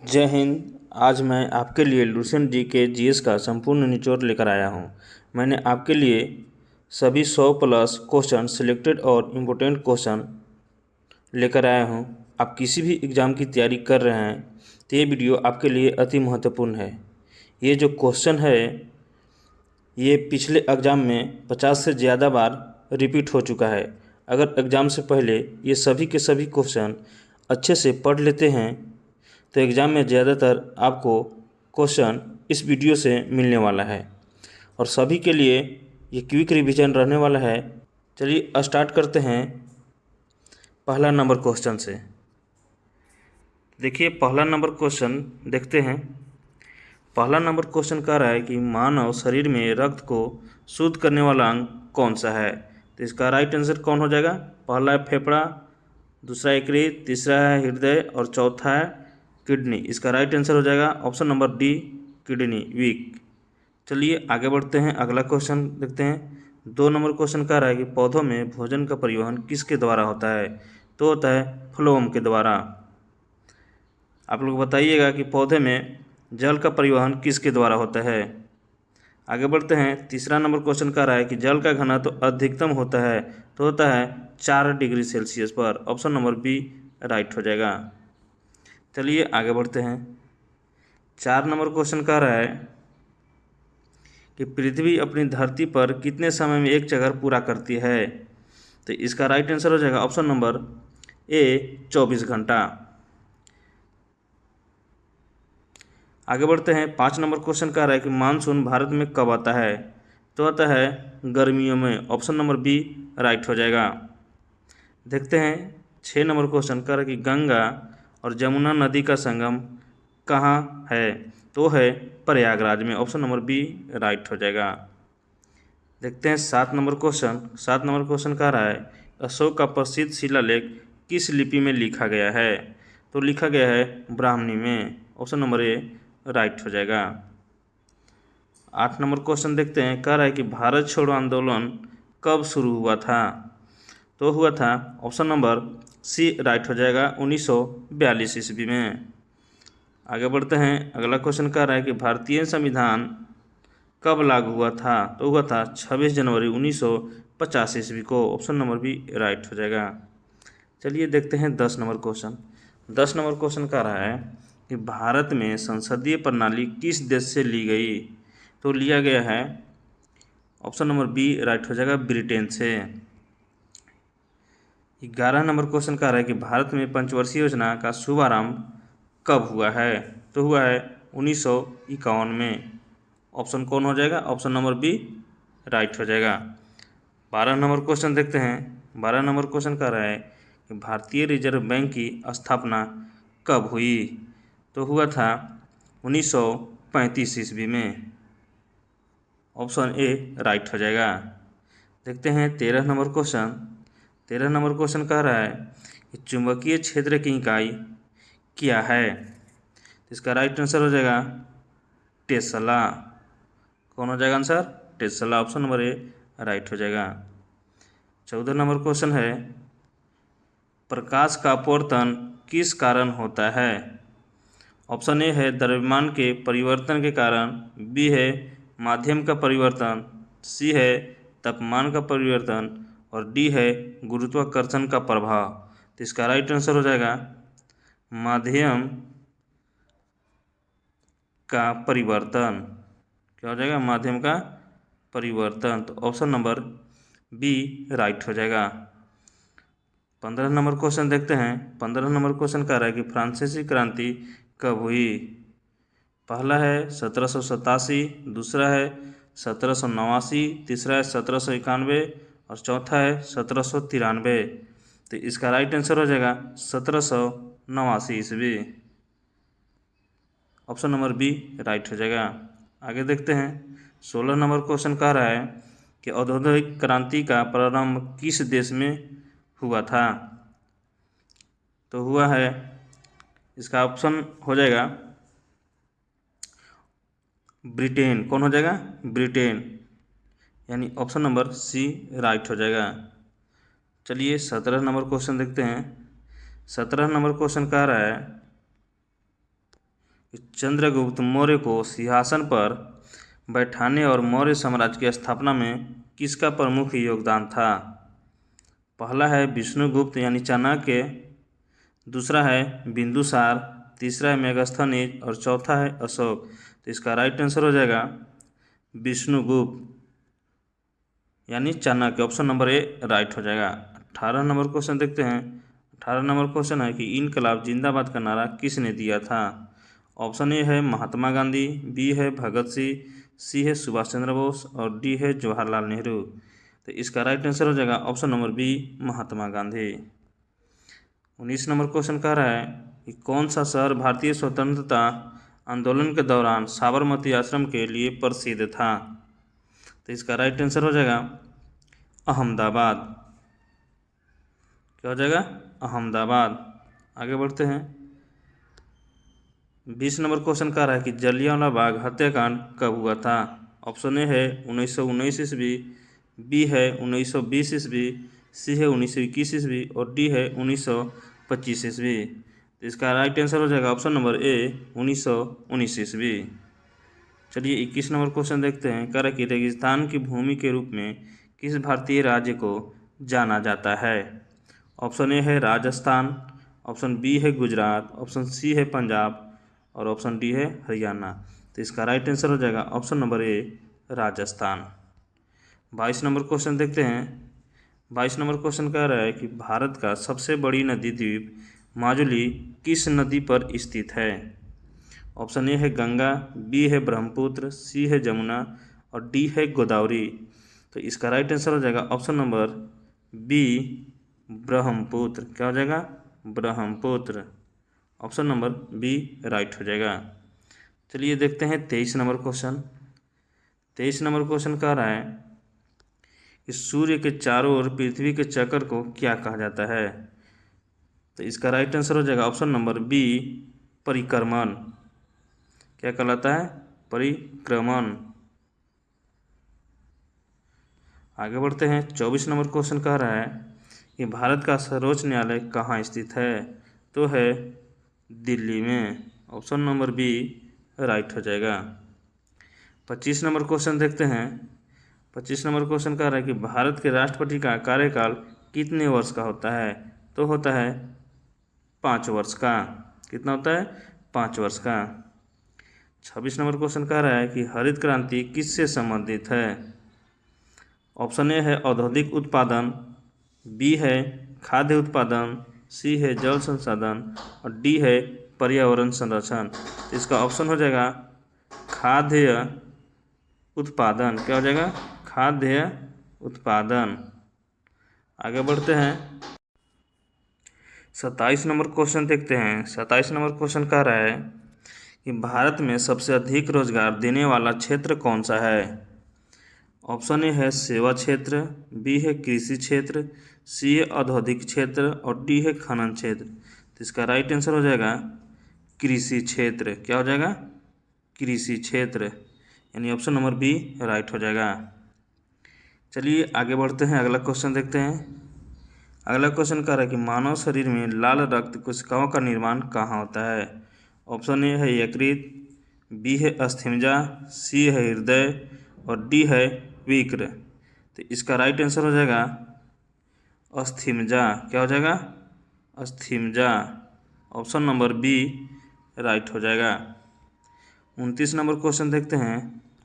जय हिंद। आज मैं आपके लिए लुसेंट जी के जीएस का संपूर्ण निचोड़ लेकर आया हूँ। मैंने आपके लिए सभी 100 प्लस क्वेश्चन सिलेक्टेड और इम्पोर्टेंट क्वेश्चन लेकर आया हूँ। आप किसी भी एग्ज़ाम की तैयारी कर रहे हैं तो ये वीडियो आपके लिए अति महत्वपूर्ण है। ये जो क्वेश्चन है ये पिछले एग्ज़ाम में 50 से ज़्यादा बार रिपीट हो चुका है। अगर एग्ज़ाम से पहले ये सभी के सभी क्वेश्चन अच्छे से पढ़ लेते हैं तो एग्ज़ाम में ज़्यादातर आपको क्वेश्चन इस वीडियो से मिलने वाला है और सभी के लिए ये क्विक रिवीजन रहने वाला है। चलिए स्टार्ट करते हैं पहला नंबर क्वेश्चन से। देखिए पहला नंबर क्वेश्चन देखते हैं। पहला नंबर क्वेश्चन कह रहा है कि मानव शरीर में रक्त को शुद्ध करने वाला अंग कौन सा है। तो इसका राइट आंसर कौन हो जाएगा? पहला है फेफड़ा, दूसरा यकृत, तीसरा है हृदय और चौथा है किडनी। इसका राइट आंसर हो जाएगा option number D, kidney weak. चलिए आगे बढ़ते हैं, अगला क्वेश्चन देखते हैं। 2 नंबर क्वेश्चन कह रहा है कि पौधों में भोजन का परिवहन किसके द्वारा होता है। तो होता है फ्लोएम के द्वारा। आप लोग बताइएगा कि पौधे में जल का परिवहन किसके द्वारा होता है। आगे बढ़ते हैं, तीसरा नंबर क्वेश्चन कह रहा है कि जल का घनत्व तो अधिकतम होता है। तो होता है 4 डिग्री सेल्सियस पर। ऑप्शन नंबर बी राइट हो जाएगा। चलिए आगे बढ़ते हैं। 4 नंबर क्वेश्चन कह रहा है कि पृथ्वी अपनी धरती पर कितने समय में एक चक्कर पूरा करती है। तो इसका राइट आंसर हो जाएगा ऑप्शन नंबर ए 24 घंटा। आगे बढ़ते हैं, 5 नंबर क्वेश्चन कह रहा है कि मानसून भारत में कब आता है। तो आता है गर्मियों में। ऑप्शन नंबर बी राइट हो जाएगा। देखते हैं 6 नंबर क्वेश्चन कह रहा है कि गंगा और जमुना नदी का संगम कहाँ है। तो है प्रयागराज में। ऑप्शन नंबर बी राइट हो जाएगा। देखते हैं 7 नंबर क्वेश्चन। 7 नंबर क्वेश्चन कह रहा है अशोक का प्रसिद्ध शिलालेख किस लिपि में लिखा गया है। तो लिखा गया है ब्राह्मणी में। ऑप्शन नंबर ए राइट हो जाएगा। 8 नंबर क्वेश्चन देखते हैं, कह रहा है कि भारत छोड़ो आंदोलन कब शुरू हुआ था। तो हुआ था ऑप्शन नंबर सी राइट हो जाएगा 1942 ईस्वी में। आगे बढ़ते हैं, अगला क्वेश्चन कह रहा है कि भारतीय संविधान कब लागू हुआ था। तो हुआ था 26 जनवरी 1950 ईस्वी को। ऑप्शन नंबर बी राइट हो जाएगा। चलिए देखते हैं 10 नंबर क्वेश्चन। 10 नंबर क्वेश्चन कह रहा है कि भारत में संसदीय प्रणाली किस देश से ली गई। तो लिया गया है ऑप्शन नंबर बी राइट हो जाएगा ब्रिटेन से। 11 नंबर क्वेश्चन कह रहा है कि भारत में पंचवर्षीय योजना का शुभारंभ कब हुआ है। तो हुआ है 1951 में। ऑप्शन कौन हो जाएगा? ऑप्शन नंबर बी राइट हो जाएगा। 12 नंबर क्वेश्चन देखते हैं। 12 नंबर क्वेश्चन कह रहा है कि भारतीय रिजर्व बैंक की स्थापना कब हुई। तो हुआ था 1935 ईस्वी में। ऑप्शन ए राइट हो जाएगा। देखते हैं 13 नंबर क्वेश्चन। 13 नंबर क्वेश्चन कह रहा है कि चुंबकीय क्षेत्र की इकाई क्या है। इसका राइट आंसर हो जाएगा टेस्ला। कौन हो जाएगा answer? Tesla. Option number A right हो जाएगा। 14 नंबर क्वेश्चन है प्रकाश का अपवर्तन किस कारण होता है। ऑप्शन ए है द्रव्यमान के परिवर्तन के कारण, बी है माध्यम का परिवर्तन, सी है तापमान का परिवर्तन और डी है गुरुत्वाकर्षण का प्रभाव। तो इसका राइट आंसर हो जाएगा माध्यम का परिवर्तन। क्या हो जाएगा? माध्यम का परिवर्तन। तो ऑप्शन नंबर बी राइट हो जाएगा। 15 नंबर क्वेश्चन देखते हैं। 15 नंबर क्वेश्चन कह रहा है कि फ्रांसीसी क्रांति कब हुई। पहला है 1787, दूसरा है 1789, तीसरा है 1791 और चौथा है 1793। तो इसका राइट आंसर हो जाएगा 1789 ईस्वी। ऑप्शन नंबर बी राइट हो जाएगा। आगे देखते हैं 16 नंबर क्वेश्चन कह रहा है कि औद्योगिक क्रांति का प्रारंभ किस देश में हुआ था। तो हुआ है, इसका ऑप्शन हो जाएगा ब्रिटेन। कौन हो जाएगा? ब्रिटेन, यानी ऑप्शन नंबर सी राइट हो जाएगा। चलिए 17 नंबर क्वेश्चन देखते हैं। 17 नंबर क्वेश्चन कह रहा है कि चंद्रगुप्त मौर्य को सिंहासन पर बैठाने और मौर्य साम्राज्य की स्थापना में किसका प्रमुख योगदान था? पहला है विष्णुगुप्त यानी चाणक्य, दूसरा है बिंदुसार, तीसरा है मेगास्थनीज और चौथा है अशोक। तो इसका राइट आंसर हो जाएगा विष्णुगुप्त यानी Chanakya. Option number A right हो जाएगा। 18 नंबर क्वेश्चन देखते हैं। 18 नंबर क्वेश्चन है कि इनकलाब जिंदाबाद का नारा किसने दिया था? ऑप्शन ए है महात्मा गांधी, बी है भगत सिंह, सी है सुभाष चंद्र बोस और डी है जवाहरलाल नेहरू। तो इसका राइट आंसर हो जाएगा option number B Mahatma Gandhi. 19 number question कह रहा है कि कौन सा शहर भारतीय स्वतंत्रता आंदोलन के दौरान साबरमती आश्रम के लिए प्रसिद्ध था? तो इसका राइट आंसर हो जाएगा अहमदाबाद। क्या हो जाएगा? अहमदाबाद। आगे बढ़ते हैं। 20 नंबर क्वेश्चन कह रहा है कि जलियांवाला बाग हत्याकांड कब हुआ था? ऑप्शन ए है 1919 ईस्वी, बी है 1920 ईस्वी, सी है 1921 ईस्वी और डी है 1925 ईस्वी। तो इसका राइट आंसर हो जाएगा ऑप्शन नंबर ए 1919 ईस्वी। चलिए 21 नंबर क्वेश्चन देखते हैं। कह रहा है कि रेगिस्तान की भूमि के रूप में किस भारतीय राज्य को जाना जाता है? ऑप्शन ए है राजस्थान, ऑप्शन बी है गुजरात, ऑप्शन सी है पंजाब और ऑप्शन डी है हरियाणा। तो इसका राइट आंसर हो जाएगा ऑप्शन नंबर ए राजस्थान। 22 नंबर क्वेश्चन देखते हैं। 22 नंबर क्वेश्चन कह रहा है कि भारत का सबसे बड़ी नदी द्वीप माजुली किस नदी पर स्थित है? ऑप्शन ए है गंगा, बी है ब्रह्मपुत्र, सी है जमुना और डी है गोदावरी। तो इसका राइट आंसर हो जाएगा ऑप्शन नंबर बी ब्रह्मपुत्र। क्या हो जाएगा? Brahmaputra. Option number B right हो जाएगा। चलिए देखते हैं 23 नंबर क्वेश्चन। 23 नंबर क्वेश्चन कह रहा है कि सूर्य के चारों ओर पृथ्वी के चक्कर को क्या कहा जाता है? तो इसका राइट आंसर हो जाएगा ऑप्शन नंबर बी परिक्रमण। क्या कहलाता है? परिक्रमण। आगे बढ़ते हैं। 24 नंबर क्वेश्चन कह रहा है कि भारत का सर्वोच्च न्यायालय कहाँ स्थित है? तो है दिल्ली में। ऑप्शन नंबर बी राइट हो जाएगा। 25 नंबर क्वेश्चन देखते हैं। 25 नंबर क्वेश्चन कह रहा है कि भारत के राष्ट्रपति का कार्यकाल कितने वर्ष का होता है? तो होता है 5 वर्ष का। कितना होता है? 5 वर्ष का। 26 नंबर क्वेश्चन कह रहा है कि हरित क्रांति किससे संबंधित है? ऑप्शन ए है औद्योगिक उत्पादन, बी है खाद्य उत्पादन, सी है जल संसाधन और डी है पर्यावरण संरक्षण। तो इसका ऑप्शन हो जाएगा खाद्य उत्पादन। क्या हो जाएगा? खाद्य उत्पादन। आगे बढ़ते हैं। 27 नंबर क्वेश्चन देखते हैं। 27 नंबर क्वेश्चन कह रहा है कि भारत में सबसे अधिक रोजगार देने वाला क्षेत्र कौन सा है? ऑप्शन ए है सेवा क्षेत्र, बी है कृषि क्षेत्र, सी है औद्योगिक क्षेत्र और डी है खनन क्षेत्र। तो इसका राइट आंसर हो जाएगा कृषि क्षेत्र। क्या हो जाएगा? कृषि क्षेत्र यानी ऑप्शन नंबर बी राइट हो जाएगा। चलिए आगे बढ़ते हैं। अगला क्वेश्चन देखते हैं। अगला क्वेश्चन कह रहा है कि मानव शरीर में लाल रक्त कोशिकाओं का निर्माण कहाँ होता है? ऑप्शन ए है यकृत, बी है अस्थिमज्जा, सी है हृदय और डी है विक्र। तो इसका राइट आंसर हो जाएगा अस्थिमज्जा। क्या हो जाएगा? अस्थिमज्जा। ऑप्शन नंबर बी राइट हो जाएगा। 29 नंबर क्वेश्चन देखते हैं।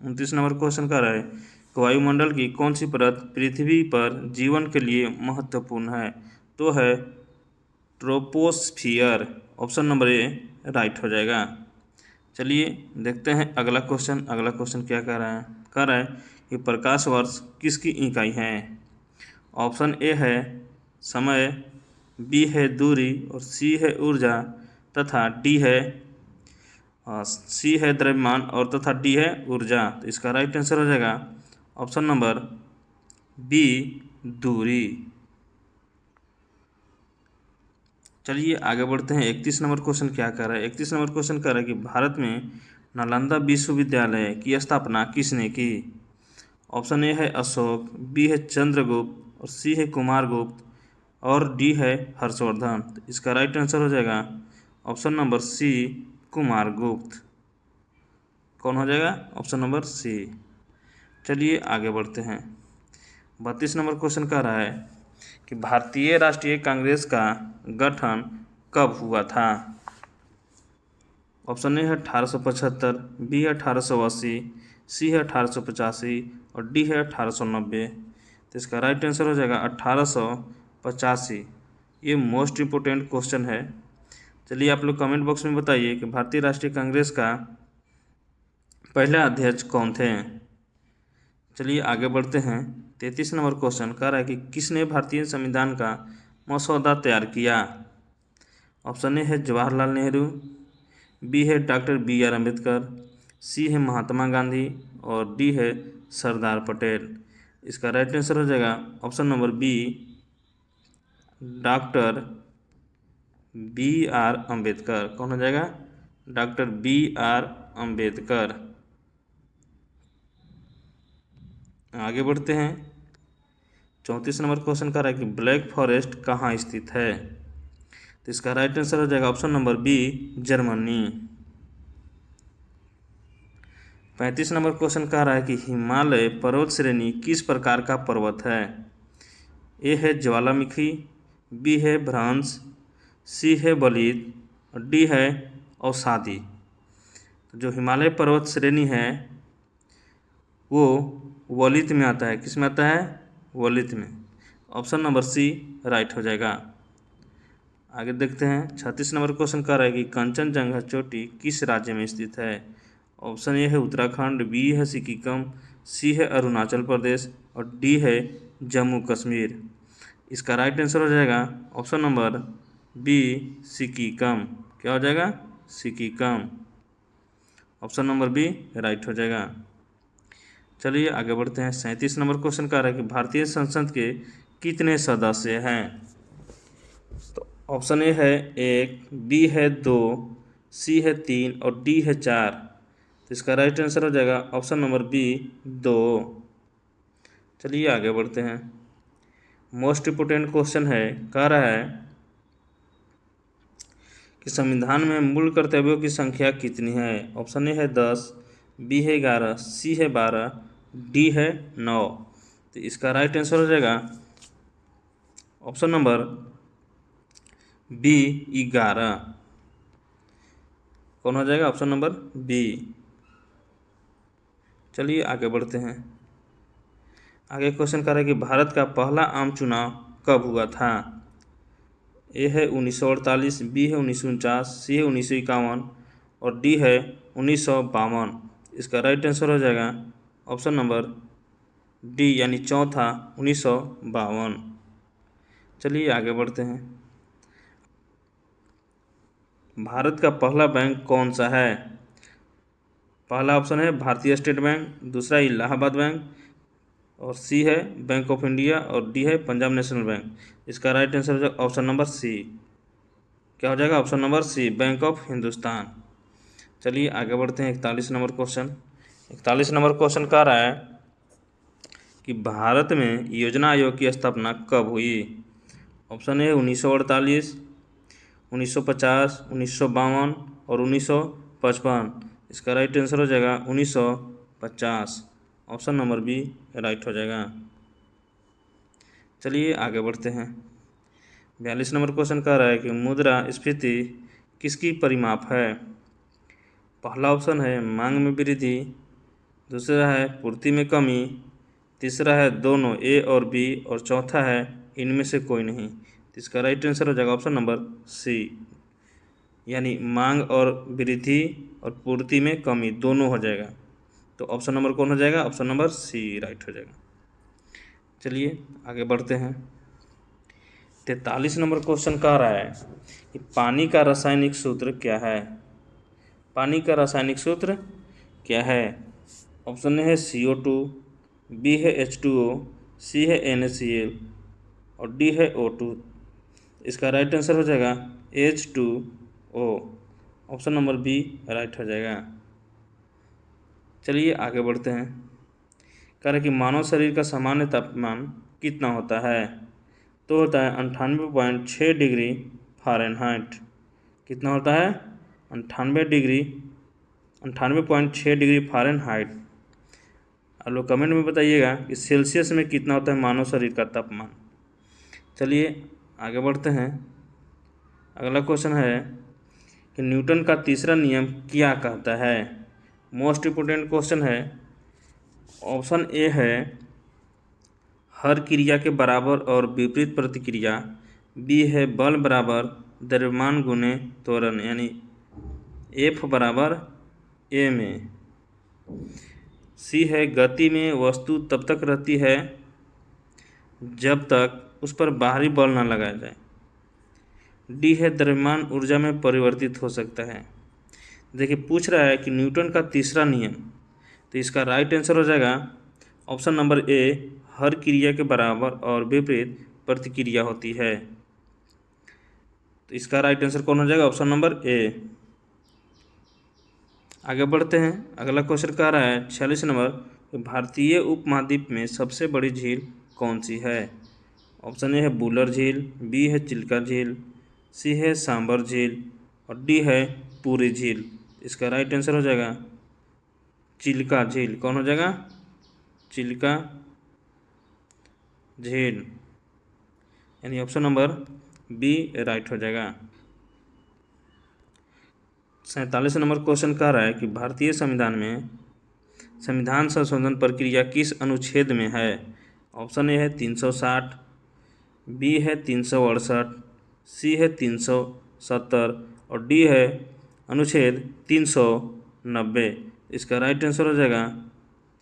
29 नंबर क्वेश्चन कह रहा है कि वायुमंडल की कौन सी परत पृथ्वी पर जीवन के लिए महत्वपूर्ण है? तो है troposphere. Option number A right हो जाएगा। चलिए देखते हैं अगला क्वेश्चन। अगला क्वेश्चन क्या कह रहा है? कह रहा है कि प्रकाश वर्ष किसकी इकाई है? ऑप्शन ए है समय, बी है दूरी और सी है ऊर्जा तथा डी है सी है द्रव्यमान और तथा डी है ऊर्जा। तो इसका राइट आंसर हो जाएगा ऑप्शन नंबर बी दूरी। चलिए आगे बढ़ते हैं। 31 नंबर क्वेश्चन क्या कर रहा है? 31 नंबर क्वेश्चन कह रहा है कि भारत में नालंदा विश्वविद्यालय की स्थापना किसने की? ऑप्शन ए है अशोक, बी है चंद्रगुप्त और सी है कुमारगुप्त और डी है हर्षवर्धन। तो इसका राइट आंसर हो जाएगा ऑप्शन नंबर सी कुमारगुप्त। कौन हो जाएगा? Option number C. चलिए आगे बढ़ते हैं। 32 नंबर क्वेश्चन कह रहा है कि भारतीय राष्ट्रीय कांग्रेस का गठन कब हुआ था? ऑप्शन ए है 1875, बी है 1880, सी है 1885 और डी है 1890। तो इसका राइट आंसर हो जाएगा 1885। ये मोस्ट इम्पोर्टेंट क्वेश्चन है। चलिए आप लोग कमेंट बॉक्स में बताइए कि भारतीय राष्ट्रीय कांग्रेस का पहला अध्यक्ष कौन थे। चलिए आगे बढ़ते हैं। 33 नंबर क्वेश्चन कह रहा है कि किसने भारतीय संविधान का मसौदा तैयार किया? ऑप्शन ए है जवाहरलाल नेहरू, बी है डॉक्टर बी आर अम्बेडकर, सी है महात्मा गांधी और डी है सरदार पटेल। इसका राइट आंसर हो जाएगा option number B, doctor B R Ambedkar. कौन हो जाएगा? Doctor B R Ambedkar. आगे बढ़ते हैं। 34 नंबर क्वेश्चन कह रहा है कि ब्लैक फॉरेस्ट कहाँ स्थित है? तो इसका राइट आंसर हो जाएगा option number B, Germany. 35 number question कह रहा है कि हिमालय पर्वत श्रेणी किस प्रकार का पर्वत है? ए है ज्वालामुखी, बी है भ्रंश, सी है बलित और डी है अवसादी। तो जो हिमालय पर्वत श्रेणी है वो वलित में आता है। किस में आता है? वलित में। ऑप्शन नंबर सी राइट हो जाएगा। आगे देखते हैं। 36 नंबर क्वेश्चन कह रहा है कि कंचनजंगा चोटी किस राज्य में स्थित है? ऑप्शन ए है उत्तराखंड, बी है सिक्किम, सी है अरुणाचल प्रदेश और डी है जम्मू कश्मीर। इसका राइट आंसर हो जाएगा ऑप्शन नंबर बी, सिक्किम। क्या हो जाएगा? Sikkim. Option number B right हो जाएगा। चलिए आगे बढ़ते हैं। 37 नंबर क्वेश्चन कह रहा है कि भारतीय संसद के कितने सदस्य हैं? तो ऑप्शन ए है 1, बी है 2, सी है 3 और डी है 4। तो इसका राइट आंसर हो जाएगा ऑप्शन नंबर बी, 2। चलिए आगे बढ़ते हैं। मोस्ट इम्पोर्टेंट क्वेश्चन है, कह रहा है कि संविधान में मूल कर्तव्यों की संख्या कितनी है? ऑप्शन ए है 10, बी है 11, सी है 12, डी है 9। तो इसका राइट आंसर हो जाएगा ऑप्शन नंबर बी, 11। कौन हो जाएगा? Option number B. चलिए आगे बढ़ते हैं। आगे क्वेश्चन कर रहा है कि भारत का पहला आम चुनाव कब हुआ था? ए है 1948, बी है 1949, सी है 1951 और डी है 1952। इसका राइट आंसर हो जाएगा ऑप्शन नंबर डी यानी चौथा, 1952। चलिए आगे बढ़ते हैं। भारत का पहला बैंक कौन सा है? पहला ऑप्शन है भारतीय स्टेट बैंक, दूसरा इलाहाबाद बैंक और सी है बैंक ऑफ इंडिया और डी है पंजाब नेशनल बैंक। इसका राइट आंसर हो जाएगा ऑप्शन नंबर सी। क्या हो जाएगा? Option number C, bank of Hindustan. चलिए आगे बढ़ते हैं। 41 नंबर क्वेश्चन। 41 नंबर क्वेश्चन कह रहा है कि भारत में योजना आयोग की स्थापना कब हुई? ऑप्शन ए 1948, 1950, 1952 और 1955। इसका राइट आंसर हो जाएगा 1950। ऑप्शन नंबर बी राइट हो जाएगा। चलिए आगे बढ़ते हैं। 42 नंबर क्वेश्चन कह रहा है कि मुद्रास्फीति किसकी परिमाप है? पहला ऑप्शन है मांग में वृद्धि, दूसरा है पूर्ति में कमी, तीसरा है दोनों ए और बी और चौथा है इनमें से कोई नहीं। तो इसका राइट आंसर हो जाएगा ऑप्शन नंबर सी, यानी मांग और वृद्धि और पूर्ति में कमी दोनों हो जाएगा। तो ऑप्शन नंबर कौन हो जाएगा? ऑप्शन नंबर सी राइट हो जाएगा। चलिए आगे बढ़ते हैं। 43 नंबर क्वेश्चन कह रहा है कि पानी का रासायनिक सूत्र क्या है? पानी का रासायनिक सूत्र क्या है? ऑप्शन ए है CO2, बी है H2O, सी है NaCl और डी है O2। इसका राइट आंसर हो जाएगा H2O। Option number B right हो जाएगा। चलिए आगे बढ़ते हैं। कह रहे कि मानव शरीर का सामान्य तापमान कितना होता है? तो होता है 98.6 डिग्री फ़ारेनहाइट। कितना होता है? 98.6 डिग्री फ़ारेनहाइट। आप लोग कमेंट में बताइएगा कि सेल्सियस में कितना होता है मानव शरीर का तापमान। चलिए आगे बढ़ते हैं। अगला क्वेश्चन है कि न्यूटन का तीसरा नियम क्या कहता है। मोस्ट इम्पोर्टेंट क्वेश्चन है। ऑप्शन ए है हर क्रिया के बराबर और विपरीत प्रतिक्रिया, बी है बल बराबर द्रव्यमान गुने त्वरण यानी F बराबर A में, सी है गति में वस्तु तब तक रहती है जब तक उस पर बाहरी बल न लगाया जाए, डी है द्रव्यमान ऊर्जा में परिवर्तित हो सकता है। देखिए पूछ रहा है कि न्यूटन का तीसरा नियम, तो इसका राइट आंसर हो जाएगा ऑप्शन नंबर ए, हर क्रिया के बराबर और विपरीत प्रतिक्रिया होती है। तो इसका राइट आंसर कौन हो जाएगा, ऑप्शन नंबर ए। आगे बढ़ते हैं। अगला क्वेश्चन कह रहा है 46 नंबर, भारतीय उपमहाद्वीप में सबसे बड़ी झील कौन सी है। ऑप्शन ए है बुलर झील, बी है चिल्का झील, सी है सांबर झील और डी है पूरी झील। इसका राइट आंसर हो जाएगा चिल्का झील। कौन हो जाएगा, चिल्का झील, यानी ऑप्शन नंबर बी राइट हो जाएगा। 47 नंबर क्वेश्चन कह रहा है कि भारतीय संविधान में संविधान संशोधन प्रक्रिया किस अनुच्छेद में है। ऑप्शन ए है 360, बी है 368, सी है 370 और डी है अनुच्छेद 390। इसका राइट आंसर हो जाएगा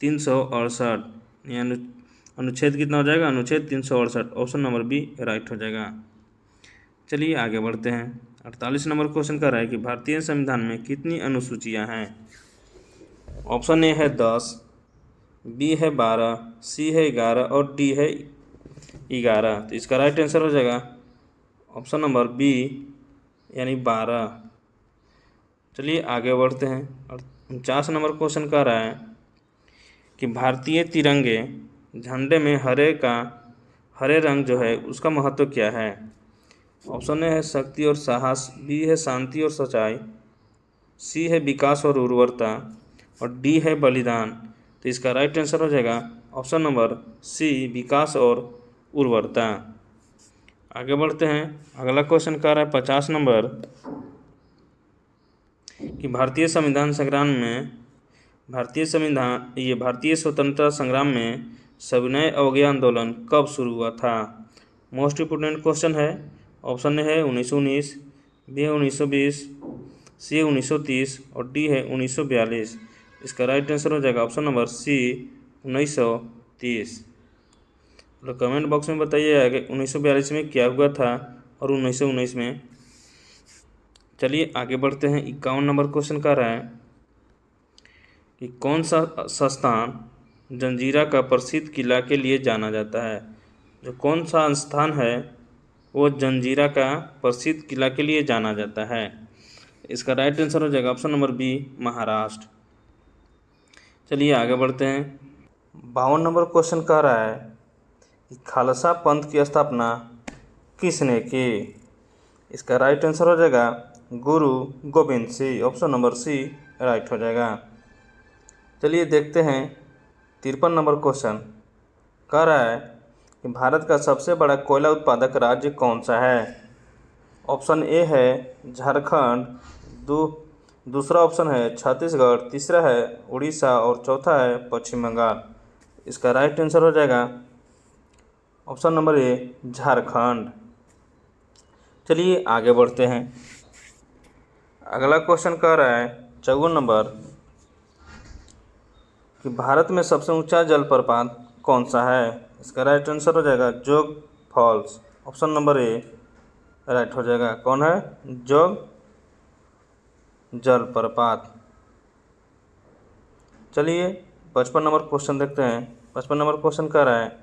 368, यानी अनुच्छेद कितना हो जाएगा, अनुच्छेद 368। ऑप्शन नंबर बी राइट हो जाएगा। चलिए आगे बढ़ते हैं। 48 नंबर क्वेश्चन कर रहा है कि भारतीय संविधान में कितनी अनुसूचियां हैं। ऑप्शन ए है 10, बी है 12, सी है 11 और डी है 11। तो इसका राइट आंसर हो जाएगा ऑप्शन नंबर बी यानी 12। चलिए आगे बढ़ते हैं। और 49 नंबर क्वेश्चन कह रहा है कि भारतीय तिरंगे झंडे में हरे रंग जो है उसका महत्व क्या है। ऑप्शन ए है शक्ति और साहस, बी है शांति और सच्चाई, सी है विकास और उर्वरता और डी है बलिदान। तो इसका राइट आंसर हो जाएगा ऑप्शन नंबर सी, विकास और उर्वरता। आगे बढ़ते हैं। अगला क्वेश्चन कह रहा है 50 नंबर कि भारतीय स्वतंत्रता संग्राम में सविनय अवज्ञा आंदोलन कब शुरू हुआ था। मोस्ट इम्पोर्टेंट क्वेश्चन है। ऑप्शन ए है 1919, बी है 1920, सी है 1930 और डी है 1942। इसका राइट आंसर हो जाएगा ऑप्शन नंबर सी 1930। तो कमेंट बॉक्स में बताइएगा कि 1942 में क्या हुआ था और 1919 में। चलिए आगे बढ़ते हैं। 51 नंबर क्वेश्चन कह रहा है कि कौन सा संस्थान जंजीरा का प्रसिद्ध किला के लिए जाना जाता है। जो कौन सा स्थान है वो जंजीरा का प्रसिद्ध किला के लिए जाना जाता है। इसका राइट आंसर हो जाएगा ऑप्शन नंबर बी, महाराष्ट्र। चलिए आगे बढ़ते हैं। 52 नंबर क्वेश्चन कह रहा है कि खालसा पंथ की स्थापना किसने की। इसका राइट आंसर हो जाएगा Guru Gobind Singh. Option number C right हो जाएगा। चलिए देखते हैं 53 नंबर क्वेश्चन कह रहा है कि भारत का सबसे बड़ा कोयला उत्पादक राज्य कौन सा है। ऑप्शन ए है झारखंड, दूसरा ऑप्शन है छत्तीसगढ़, तीसरा है उड़ीसा और चौथा है पश्चिम बंगाल। इसका राइट आंसर हो जाएगा ऑप्शन नंबर ए, झारखंड। चलिए आगे बढ़ते हैं। अगला क्वेश्चन कह रहा है 54 नंबर कि भारत में सबसे ऊंचा जलप्रपात कौन सा है। इसका राइट आंसर हो जाएगा जोग false. Option number A right हो जाएगा। कौन है, जोग जलप्रपात। चलिए 55 नंबर क्वेश्चन देखते हैं। 55 नंबर क्वेश्चन कह रहा है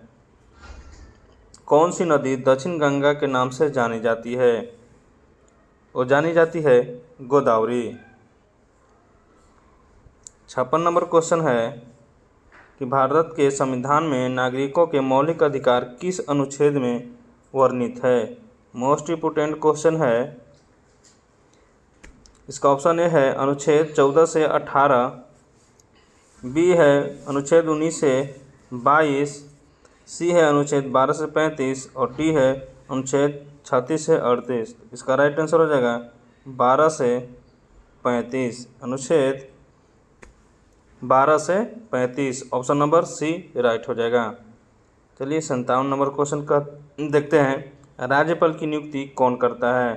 कौन सी नदी दक्षिण गंगा के नाम से जानी जाती है। वो जानी जाती है गोदावरी। 56 नंबर क्वेश्चन है कि भारत के संविधान में नागरिकों के मौलिक अधिकार किस अनुच्छेद में वर्णित है। मोस्ट इम्पोर्टेंट क्वेश्चन है इसका ऑप्शन ए है अनुच्छेद 14 से 18, बी है अनुच्छेद 19 से 22, सी है अनुच्छेद 12 से 35 और डी है अनुच्छेद 36 से 38। इसका राइट आंसर हो जाएगा 12 से 35, अनुच्छेद 12 से 35, ऑप्शन नंबर सी राइट हो जाएगा। चलिए 57 नंबर क्वेश्चन का देखते हैं। राज्यपाल की नियुक्ति कौन करता है?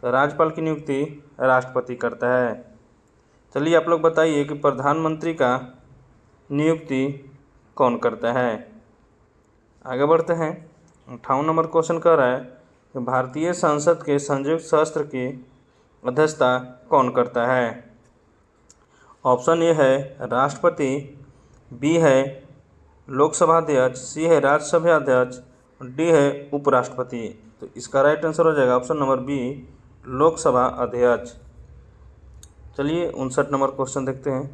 तो राज्यपाल की नियुक्ति राष्ट्रपति करता है। चलिए आप लोग बताइए कि प्रधानमंत्री का नियुक्ति कौन करता है? आगे बढ़ते हैं। 58 नंबर क्वेश्चन कह रहा है कि भारतीय संसद के संयुक्त सत्र की अध्यक्षता कौन करता है? ऑप्शन ए है राष्ट्रपति, बी है लोकसभा अध्यक्ष, सी है राज्यसभा अध्यक्ष, डी है उपराष्ट्रपति। तो इसका राइट आंसर हो जाएगा ऑप्शन नंबर बी, लोकसभा अध्यक्ष। चलिए 59 नंबर क्वेश्चन देखते हैं।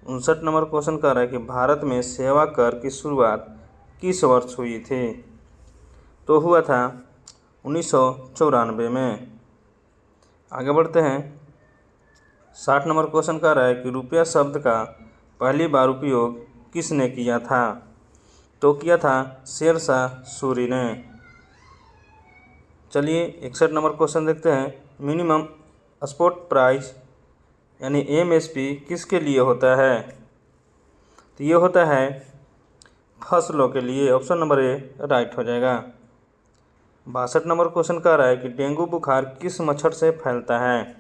59 नंबर क्वेश्चन कह रहा है कि भारत में सेवा कर की शुरुआत किस वर्ष हुई थी? तो हुआ था 1994 में। आगे बढ़ते हैं। 60 नंबर क्वेश्चन कह रहा है कि रुपया शब्द का पहली बार उपयोग किसने किया था? तो किया था शेरशाह सूरी ने। चलिए 61 नंबर क्वेश्चन देखते हैं। मिनिमम सपोर्ट प्राइस यानी एमएसपी किसके लिए होता है? तो ये होता है फसलों के लिए, ऑप्शन नंबर ए राइट हो जाएगा। 62 नंबर क्वेश्चन कह रहा है कि डेंगू बुखार किस मच्छर से फैलता है?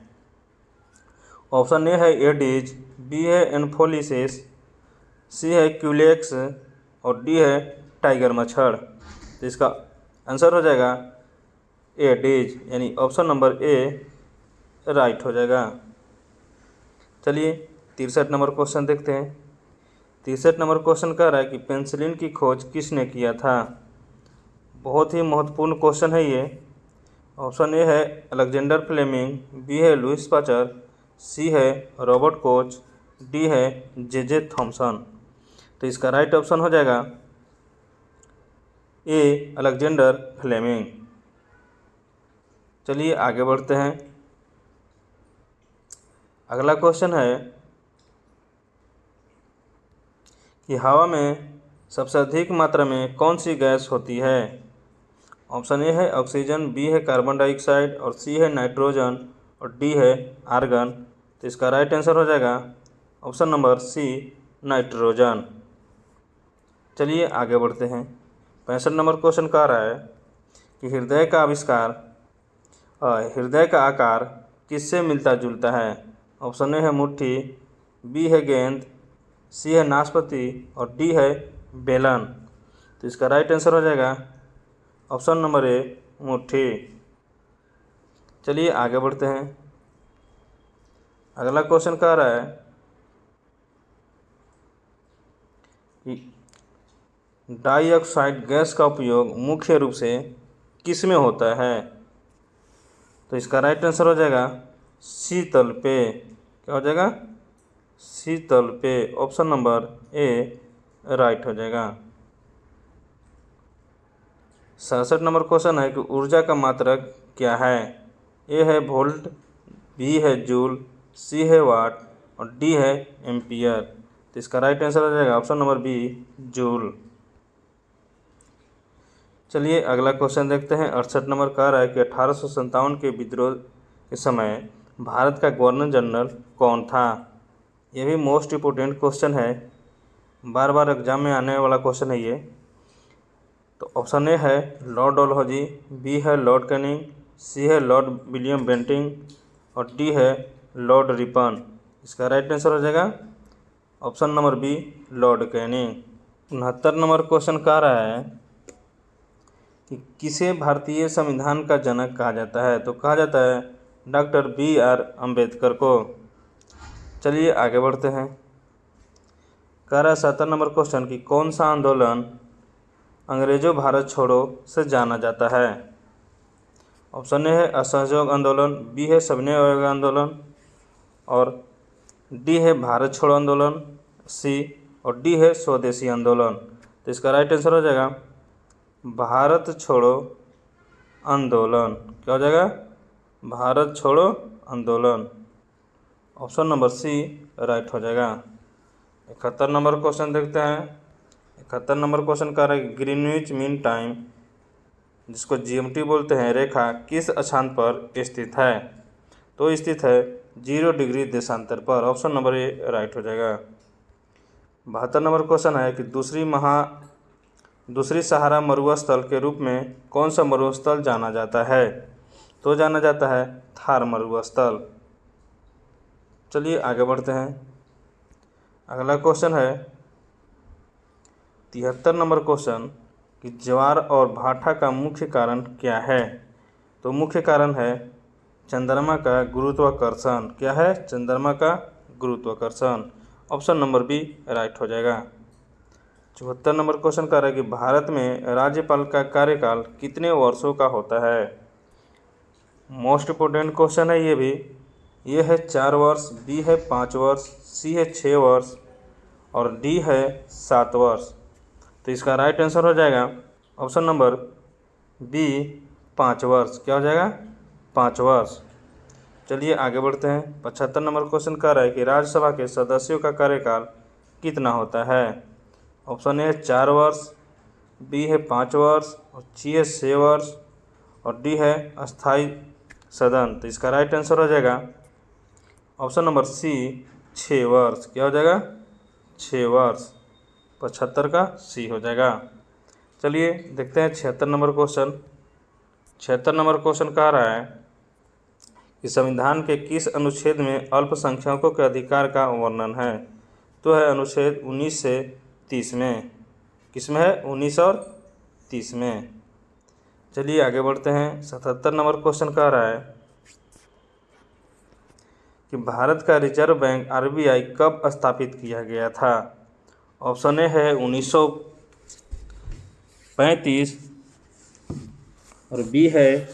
ऑप्शन ए है एडिज, बी है एनफोलिसिस, सी है क्यूलेक्स और डी है टाइगर मच्छर। तो इसका आंसर हो जाएगा एडिज यानी ऑप्शन नंबर ए राइट हो जाएगा। चलिए 63 नंबर क्वेश्चन देखते हैं। 63 नंबर क्वेश्चन कह रहा है कि पेंसिलिन की खोज किसने किया था? बहुत ही महत्वपूर्ण क्वेश्चन है ये। ऑप्शन ए है अलेक्जेंडर फ्लेमिंग, बी है लुइस पाचर, सी है रॉबर्ट कोच, डी है जे थॉमसन। तो इसका राइट ऑप्शन हो जाएगा ए अलेक्जेंडर फ्लेमिंग। चलिए आगे बढ़ते हैं। अगला क्वेश्चन है कि हवा में सबसे अधिक मात्रा में कौन सी गैस होती है? ऑप्शन ए है ऑक्सीजन, बी है कार्बन डाइऑक्साइड और सी है नाइट्रोजन और डी है आर्गन। तो इसका राइट आंसर हो जाएगा ऑप्शन नंबर सी नाइट्रोजन। चलिए आगे बढ़ते हैं। 65 नंबर क्वेश्चन कह रहा है कि हृदय का आकार किससे मिलता जुलता है? ऑप्शन ए है मुट्ठी, बी है गेंद, सी है नाशपाती और डी है बेलन। तो इसका राइट आंसर हो जाएगा ऑप्शन नंबर ए मुट्ठी। चलिए आगे बढ़ते हैं। अगला क्वेश्चन कह रहा है कि डाइऑक्साइड गैस का उपयोग मुख्य रूप से किस में होता है? तो इसका राइट आंसर हो जाएगा शीतल पे। क्या हो जाएगा? शीतल पे, ऑप्शन नंबर ए राइट हो जाएगा। 67 नंबर क्वेश्चन है कि ऊर्जा का मात्रक क्या है? ए है वोल्ट, बी है जूल, सी है वाट और डी है एम्पियर। तो इसका राइट आंसर हो जाएगा ऑप्शन नंबर बी जूल। चलिए अगला क्वेश्चन देखते हैं। 68 नंबर कह रहा है कि 1857 के विद्रोह के समय भारत का गवर्नर जनरल कौन था? यह भी मोस्ट इम्पोर्टेंट क्वेश्चन है, बार बार एग्जाम में आने वाला क्वेश्चन है ये। तो ऑप्शन ए है लॉर्ड डलहौजी, बी है लॉर्ड कैनिंग, सी है लॉर्ड विलियम बेंटिंग और डी है लॉर्ड रिपन। इसका राइट आंसर हो जाएगा option number B lord Canning. 69 number question कह रहा है कि किसे भारतीय संविधान का जनक कहा जाता है? तो कहा जाता है डॉक्टर BR अम्बेडकर को। चलिए आगे बढ़ते हैं। कह रहा है 70 नंबर क्वेश्चन कि कौन सा आंदोलन अंग्रेजों भारत छोड़ो से जाना जाता है? ऑप्शन ए है असहयोग आंदोलन, बी है सविनय अवज्ञा आंदोलन और डी है भारत छोड़ो आंदोलन, सी और डी है स्वदेशी आंदोलन। तो इसका राइट आंसर हो जाएगा भारत छोड़ो आंदोलन। क्या हो जाएगा? भारत छोड़ो आंदोलन। ऑप्शन नंबर सी राइट हो जाएगा। 71 नंबर क्वेश्चन देखते हैं। 71 नंबर क्वेश्चन कह रहा है ग्रीनविच मीन टाइम, जिसको जीएमटी बोलते हैं, रेखा किस अक्षांश पर स्थित है? तो स्थित है 0 डिग्री देशांतर पर। ऑप्शन नंबर ए राइट हो जाएगा। 72 नंबर क्वेश्चन है कि दूसरी सहारा मरुस्थल के रूप में कौन सा मरुस्थल जाना जाता है? तो जाना जाता है थार मरुस्थल। चलिए आगे बढ़ते हैं। अगला क्वेश्चन है 73 नंबर क्वेश्चन कि ज्वार और भाटा का मुख्य कारण क्या है? तो मुख्य कारण है चंद्रमा का गुरुत्वाकर्षण। क्या है? चंद्रमा का गुरुत्वाकर्षण। ऑप्शन नंबर बी राइट हो जाएगा। 74 नंबर क्वेश्चन कह रहा है कि भारत में राज्यपाल का कार्यकाल कितने वर्षों का होता है? मोस्ट इम्पोर्टेंट क्वेश्चन है ये भी। ये है 4 वर्ष, बी है 5 वर्ष, सी है 6 वर्ष और डी है 7 वर्ष। तो इसका राइट आंसर हो जाएगा ऑप्शन नंबर बी 5 वर्ष। क्या हो जाएगा? 5 वर्ष। चलिए आगे बढ़ते हैं। 75 नंबर क्वेश्चन कह रहा है कि राज्यसभा के सदस्यों का कार्यकाल कितना होता है? ऑप्शन ए 4 वर्ष, बी है 5 वर्ष और सी है 6 वर्ष और डी है अस्थायी सदन। तो इसका राइट आंसर हो जाएगा ऑप्शन नंबर सी 6 वर्ष। क्या हो जाएगा? 6 वर्ष। 75 का सी हो जाएगा। चलिए देखते हैं 76 नंबर क्वेश्चन। 76 नंबर क्वेश्चन कह रहा है कि संविधान के किस अनुच्छेद में अल्पसंख्यकों के अधिकार का वर्णन है? तो है अनुच्छेद 19 से 30 में। किस में है? 19 और 30 में। चलिए आगे बढ़ते हैं। 77 नंबर क्वेश्चन कह रहा है कि भारत का रिजर्व बैंक आरबीआई कब स्थापित किया गया था? ऑप्शन ए है 1935 और बी है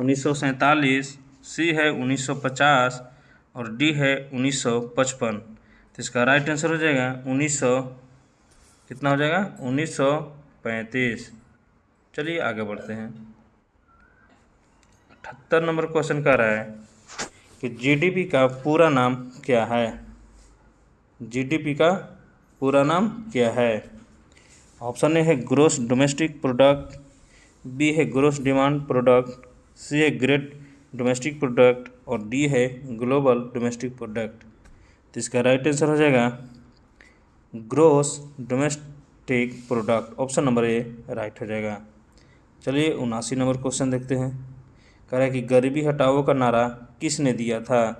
1947, सी है 1950 और डी है 1955। तो इसका राइट आंसर हो जाएगा 1900 कितना हो जाएगा? 1935। चलिए आगे बढ़ते हैं। 78 नंबर क्वेश्चन कह रहा है कि जीडीपी का पूरा नाम क्या है? जीडीपी का पूरा नाम क्या है? ऑप्शन ए है ग्रोस डोमेस्टिक प्रोडक्ट, बी है ग्रोस डिमांड प्रोडक्ट, सी है ग्रेट डोमेस्टिक प्रोडक्ट और डी है ग्लोबल डोमेस्टिक प्रोडक्ट। तो इसका राइट आंसर हो जाएगा gross domestic product. Option number A right हो जाएगा। चलिए 79 नंबर क्वेश्चन देखते हैं। कह रहा है कि गरीबी हटाओ का नारा किसने दिया था?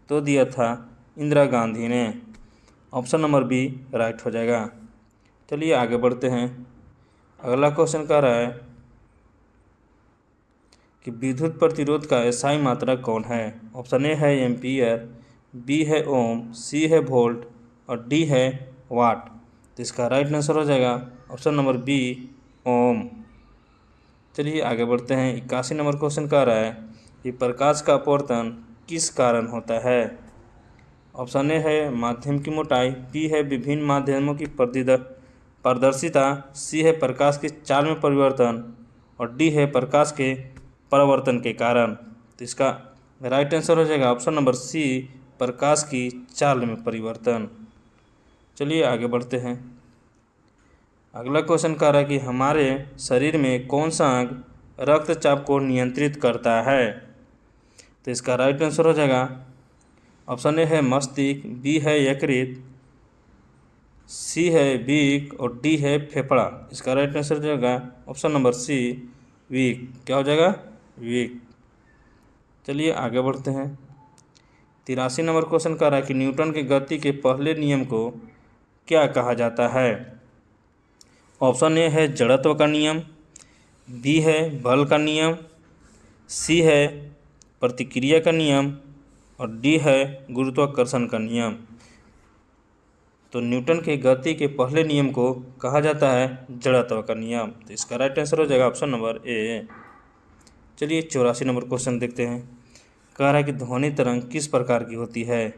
तो दिया था इंदिरा गांधी ने। ऑप्शन नंबर बी राइट हो जाएगा। चलिए आगे बढ़ते हैं। अगला क्वेश्चन कह रहा है कि विद्युत प्रतिरोध का एसआई मात्रक कौन है? ऑप्शन ए है एम्पियर, बी है ओम, सी है वोल्ट और डी है वाट। तो इसका राइट आंसर हो जाएगा ऑप्शन नंबर बी ओम। चलिए आगे बढ़ते हैं। 81 नंबर क्वेश्चन कह रहा है कि प्रकाश का अपवर्तन किस कारण होता है? ऑप्शन ए है माध्यम की मोटाई, बी है विभिन्न माध्यमों की पारदर्शिता, सी है प्रकाश की चाल में परिवर्तन और डी है प्रकाश के परावर्तन के कारण। तो इसका राइट आंसर हो जाएगा ऑप्शन नंबर सी प्रकाश की चाल में परिवर्तन। चलिए आगे बढ़ते हैं। अगला क्वेश्चन कह रहा है कि हमारे शरीर में कौन सा अंग रक्तचाप को नियंत्रित करता है? तो इसका राइट आंसर हो जाएगा ऑप्शन ए है मस्तिष्क, बी है यकृत, सी है बीक और डी है फेफड़ा। इसका राइट आंसर हो जाएगा ऑप्शन नंबर सी वीक। क्या हो जाएगा? वीक। चलिए आगे बढ़ते हैं। 83 नंबर क्वेश्चन कह रहा है कि न्यूटन के गति के पहले नियम को क्या कहा जाता है? ऑप्शन ए है जड़त्व का नियम, बी है बल का नियम, सी है प्रतिक्रिया का नियम और डी है गुरुत्वाकर्षण का नियम। तो न्यूटन के गति के पहले नियम को कहा जाता है जड़त्व का नियम। तो इसका राइट आंसर हो जाएगा ऑप्शन नंबर ए। चलिए 84 नंबर क्वेश्चन देखते हैं। कह रहा है कि ध्वनि तरंग किस प्रकार की होती है?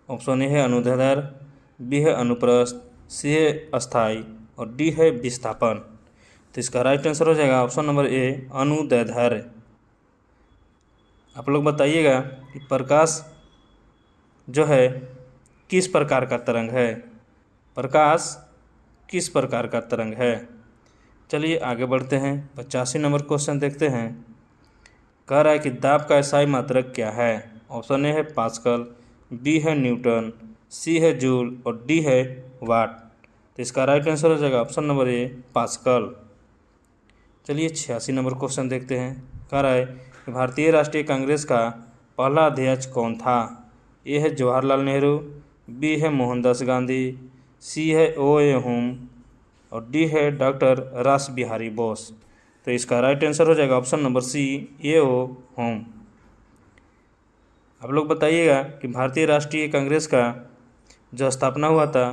ऑप्शन ए है अनुदैर्ध्य, बी है अनुप्रस्थ, सी है अस्थायी और डी है विस्थापन। तो इसका राइट आंसर हो जाएगा ऑप्शन नंबर ए अनुदैर्ध्य। आप लोग बताइएगा कि प्रकाश जो है किस प्रकार का तरंग है? प्रकाश किस प्रकार का तरंग है? चलिए आगे बढ़ते हैं। 85 नंबर क्वेश्चन देखते हैं। कह रहा है कि दाब का SI मात्रक क्या है? ऑप्शन ए है पास्कल, बी है न्यूटन, सी है जूल और डी है वाट। तो इसका राइट आंसर हो जाएगा ऑप्शन नंबर ए पास्कल। चलिए 86 नंबर क्वेश्चन देखते हैं। कह रहा है कि भारतीय राष्ट्रीय कांग्रेस का पहला अध्यक्ष कौन था? ए है जवाहरलाल नेहरू, बी है मोहनदास गांधी, सी है O.A. हुम और डी है डॉक्टर रास बिहारी बोस। तो इसका राइट आंसर हो जाएगा ऑप्शन नंबर सी A.O. हुम। आप लोग बताइएगा कि भारतीय राष्ट्रीय कांग्रेस का जो स्थापना हुआ था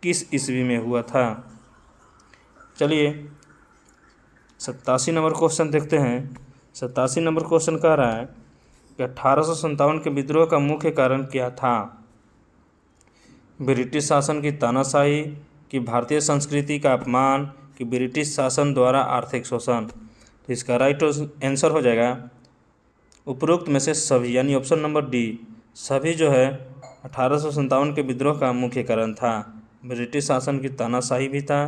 किस ईस्वी में हुआ था? चलिए 87 नंबर क्वेश्चन देखते हैं। 87 नंबर क्वेश्चन कह रहा है कि 1857 के विद्रोह का मुख्य कारण क्या था? ब्रिटिश शासन की तानाशाही, कि भारतीय संस्कृति का अपमान, कि ब्रिटिश शासन द्वारा आर्थिक शोषण। तो इसका राइट आंसर हो जाएगा उपरोक्त में से सभी, यानी ऑप्शन नंबर डी सभी जो है 1857 के विद्रोह का मुख्य कारण था। ब्रिटिश शासन की तानाशाही भी था,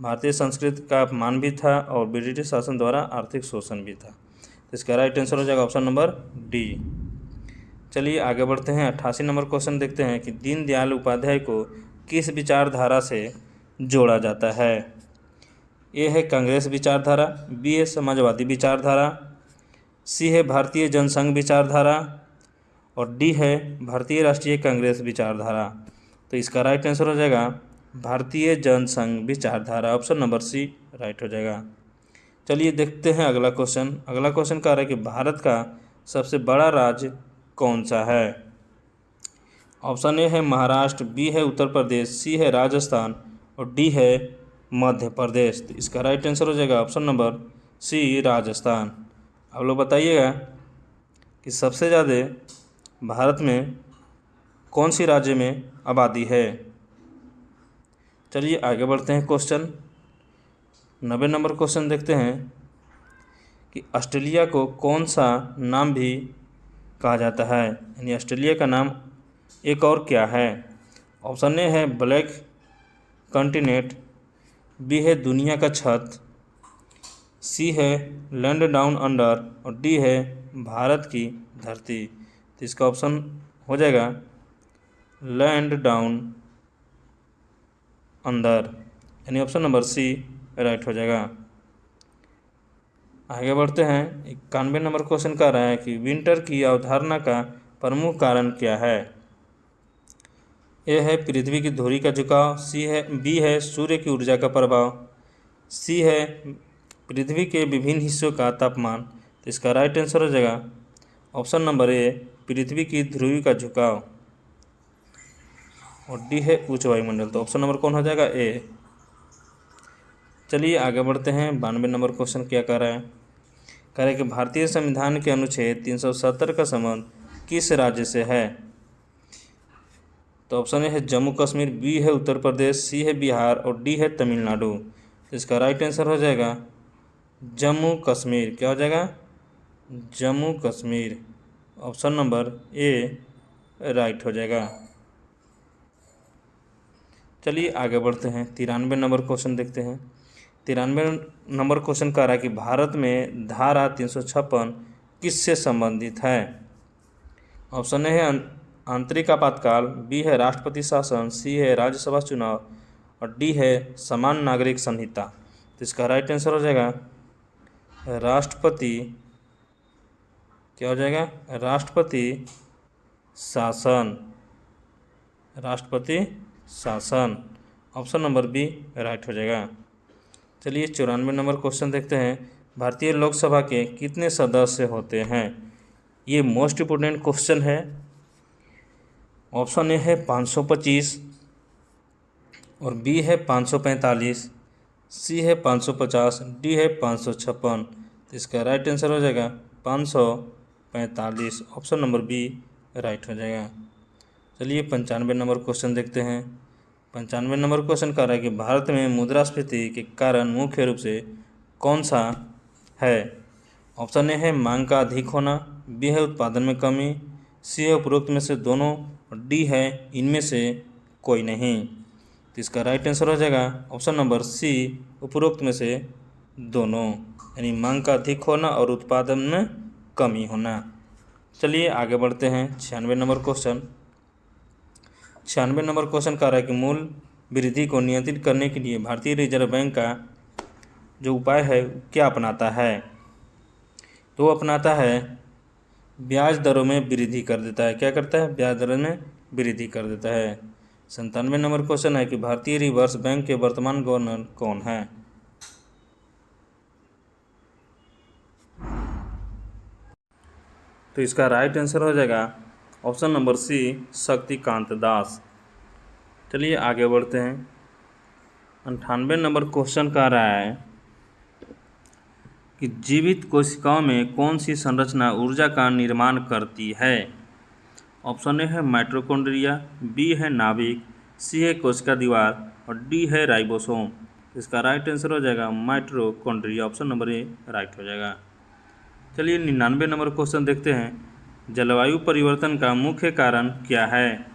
भारतीय संस्कृति का अपमान भी था और ब्रिटिश शासन द्वारा आर्थिक शोषण भी था। तो इसका राइट आंसर हो जाएगा ऑप्शन नंबर डी। चलिए आगे बढ़ते हैं। 88 नंबर क्वेश्चन देखते हैं कि दीनदयाल उपाध्याय को किस विचारधारा से जोड़ा जाता है? ए है कांग्रेस विचारधारा, बी है समाजवादी विचारधारा, सी है भारतीय जनसंघ विचारधारा और डी है भारतीय राष्ट्रीय कांग्रेस विचारधारा। तो इसका राइट आंसर हो जाएगा भारतीय जनसंघ विचारधारा, ऑप्शन नंबर सी राइट हो जाएगा। चलिए देखते हैं अगला क्वेश्चन। अगला क्वेश्चन कह रहा है कि भारत का सबसे बड़ा राज्य कौन सा है? ऑप्शन ए है महाराष्ट्र, बी है उत्तर प्रदेश, सी है राजस्थान और डी है मध्य प्रदेश। तो इसका राइट आंसर हो जाएगा ऑप्शन नंबर सी राजस्थान। आप लोग बताइएगा कि सबसे ज़्यादा भारत में कौन सी राज्य में आबादी है? चलिए आगे बढ़ते हैं। क्वेश्चन 90 नंबर क्वेश्चन देखते हैं कि ऑस्ट्रेलिया को कौन सा नाम भी कहा जाता है, यानी ऑस्ट्रेलिया का नाम एक और क्या है? ऑप्शन ए है ब्लैक कॉन्टिनेंट, बी है दुनिया का छत, सी है लैंड डाउन अंडर और डी है भारत की धरती। तो इसका ऑप्शन हो जाएगा लैंड डाउन अंदर, यानी ऑप्शन नंबर सी राइट हो जाएगा। आगे बढ़ते हैं। 91 नंबर क्वेश्चन कह रहा है कि विंटर की अवधारणा का प्रमुख कारण क्या है? ए है पृथ्वी की धुरी का झुकाव, बी है सूर्य की ऊर्जा का प्रभाव, सी है पृथ्वी के विभिन्न हिस्सों का तापमान। तो इसका राइट आंसर हो जाएगा ऑप्शन नंबर ए पृथ्वी की ध्रुवी का झुकाव और डी है उच्च वायुमंडल। तो ऑप्शन नंबर कौन हो जाएगा? ए। चलिए आगे बढ़ते हैं। 92 नंबर क्वेश्चन क्या कह रहा है? कह रहा है कि भारतीय संविधान के अनुच्छेद 370 का संबंध किस राज्य से है? तो ऑप्शन ए है जम्मू कश्मीर, बी है उत्तर प्रदेश, सी है बिहार और डी है तमिलनाडु। तो इसका राइट आंसर हो जाएगा जम्मू कश्मीर। क्या हो जाएगा? Jammu Kashmir, option number A right हो जाएगा। चलिए आगे बढ़ते हैं। 93 नंबर क्वेश्चन देखते हैं। 93 नंबर क्वेश्चन कह रहा है कि भारत में धारा 356 किससे संबंधित है? ऑप्शन ए है आंतरिक आपातकाल, बी है राष्ट्रपति शासन, सी है राज्यसभा चुनाव और डी है समान नागरिक संहिता। तो इसका राइट आंसर हो जाएगा राष्ट्रपति, क्या हो जाएगा? राष्ट्रपति शासन, राष्ट्रपति शासन, ऑप्शन नंबर बी राइट हो जाएगा। चलिए 94 नंबर क्वेश्चन देखते हैं। भारतीय लोकसभा के कितने सदस्य होते हैं? ये मोस्ट इम्पोर्टेंट क्वेश्चन है। ऑप्शन ए है 525 और बी है 545, सी है 550, डी है 556। तो इसका राइट आंसर हो जाएगा 545, ऑप्शन नंबर बी राइट हो जाएगा। चलिए 95 नंबर क्वेश्चन देखते हैं। 95 नंबर क्वेश्चन कह रहा है कि भारत में मुद्रास्फीति के कारण मुख्य रूप से कौन सा है? ऑप्शन ए है मांग का अधिक होना, बी है उत्पादन में कमी, सी है उपरोक्त में से दोनों और डी है इनमें से कोई नहीं। तो इसका राइट आंसर हो जाएगा ऑप्शन नंबर सी, उपरोक्त में से दोनों, यानी मांग का अधिक होना और उत्पादन में कमी होना। चलिए आगे बढ़ते हैं 96 नंबर क्वेश्चन। 96 नंबर क्वेश्चन कह रहा है कि मूल्य वृद्धि को नियंत्रित करने के लिए भारतीय रिजर्व बैंक का जो उपाय है क्या अपनाता है। तो अपनाता है ब्याज दरों में वृद्धि कर देता है। क्या करता है? ब्याज दरों में वृद्धि कर देता है। 97 नंबर क्वेश्चन है कि भारतीय रिजर्व बैंक के वर्तमान गवर्नर कौन है। तो इसका राइट आंसर हो जाएगा ऑप्शन नंबर सी, शक्तिकांत दास। चलिए आगे बढ़ते हैं। 98 नंबर क्वेश्चन कह रहा है कि जीवित कोशिकाओं में कौन सी संरचना ऊर्जा का निर्माण करती है। ऑप्शन ए है माइटोकॉन्ड्रिया, बी है नाभिक, सी है कोशिका दीवार और डी है राइबोसोम। इसका राइट आंसर हो जाएगा mitochondria, option number A right हो जाएगा। चलिए 99 नंबर क्वेश्चन देखते हैं। जलवायु परिवर्तन का मुख्य कारण क्या है।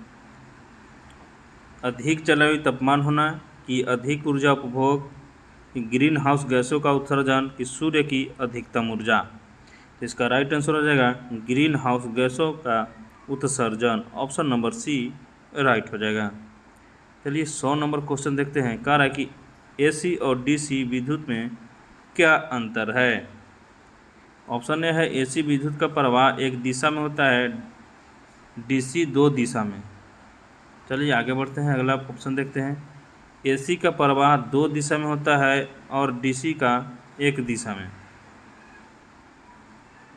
अधिक जलवायु तापमान होना, कि अधिक ऊर्जा उपभोग, कि ग्रीन हाउस गैसों का उत्सर्जन, कि सूर्य की अधिकतम ऊर्जा। तो इसका राइट आंसर हो जाएगा ग्रीन हाउस गैसों का उत्सर्जन, ऑप्शन नंबर सी राइट हो जाएगा। चलिए 100 नंबर क्वेश्चन देखते हैं। कह रहा है कि एसी और डीसी विद्युत में क्या अंतर है। ऑप्शन ए है एसी विद्युत का प्रवाह एक दिशा में होता है, डीसी दो दिशा में। चलिए आगे बढ़ते हैं, अगला ऑप्शन देखते हैं। एसी का प्रवाह दो दिशा में होता है और डीसी का एक दिशा में।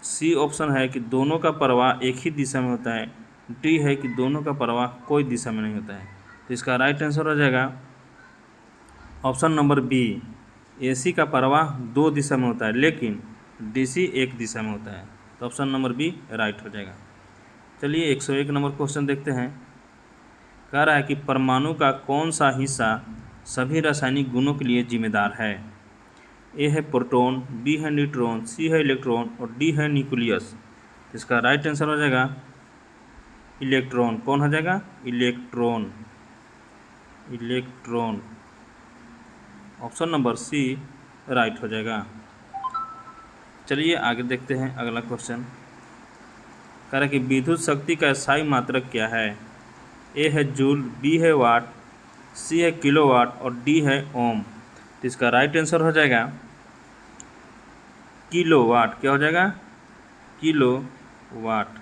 सी ऑप्शन है कि दोनों का प्रवाह एक ही दिशा में होता है। डी है कि दोनों का प्रवाह कोई दिशा में नहीं होता है। तो इसका राइट आंसर हो जाएगा ऑप्शन नंबर बी, एसी का प्रवाह दो दिशा में होता है लेकिन डीसी एक दिशा में होता है। तो ऑप्शन नंबर बी राइट हो जाएगा। चलिए 101 नंबर क्वेश्चन देखते हैं। कह रहा है कि परमाणु का कौन सा हिस्सा सभी रासायनिक गुणों के लिए जिम्मेदार है। ए है प्रोटॉन, बी है न्यूट्रॉन, सी है इलेक्ट्रॉन और डी है न्यूक्लियस। इसका राइट आंसर हो जाएगा इलेक्ट्रॉन। कौन हो जाएगा? Electron, electron, option number C right हो जाएगा। चलिए आगे देखते हैं अगला क्वेश्चन। कह रहा है कि विद्युत शक्ति का स्थायी मात्रक क्या है। ए है जूल, बी है वाट, सी है किलोवाट और डी है ओम। तो इसका राइट आंसर हो जाएगा किलोवाट। क्या हो जाएगा? Kilowatt,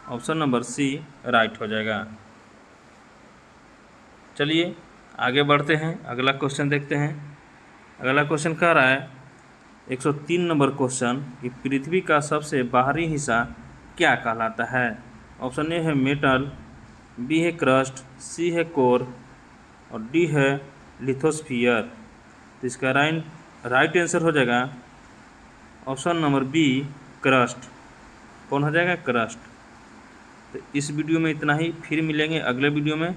option number C right हो जाएगा। चलिए आगे बढ़ते हैं, अगला क्वेश्चन देखते हैं। अगला क्वेश्चन कह रहा है 103 नंबर क्वेश्चन कि पृथ्वी का सबसे बाहरी हिस्सा क्या कहलाता है। ऑप्शन ए है मेटल, बी है क्रस्ट, सी है कोर और डी है लिथोस्फीयर। तो इसका राइट आंसर हो जाएगा ऑप्शन नंबर बी, क्रस्ट। कौन हो जाएगा? क्रस्ट। तो इस वीडियो में इतना ही, फिर मिलेंगे अगले वीडियो में।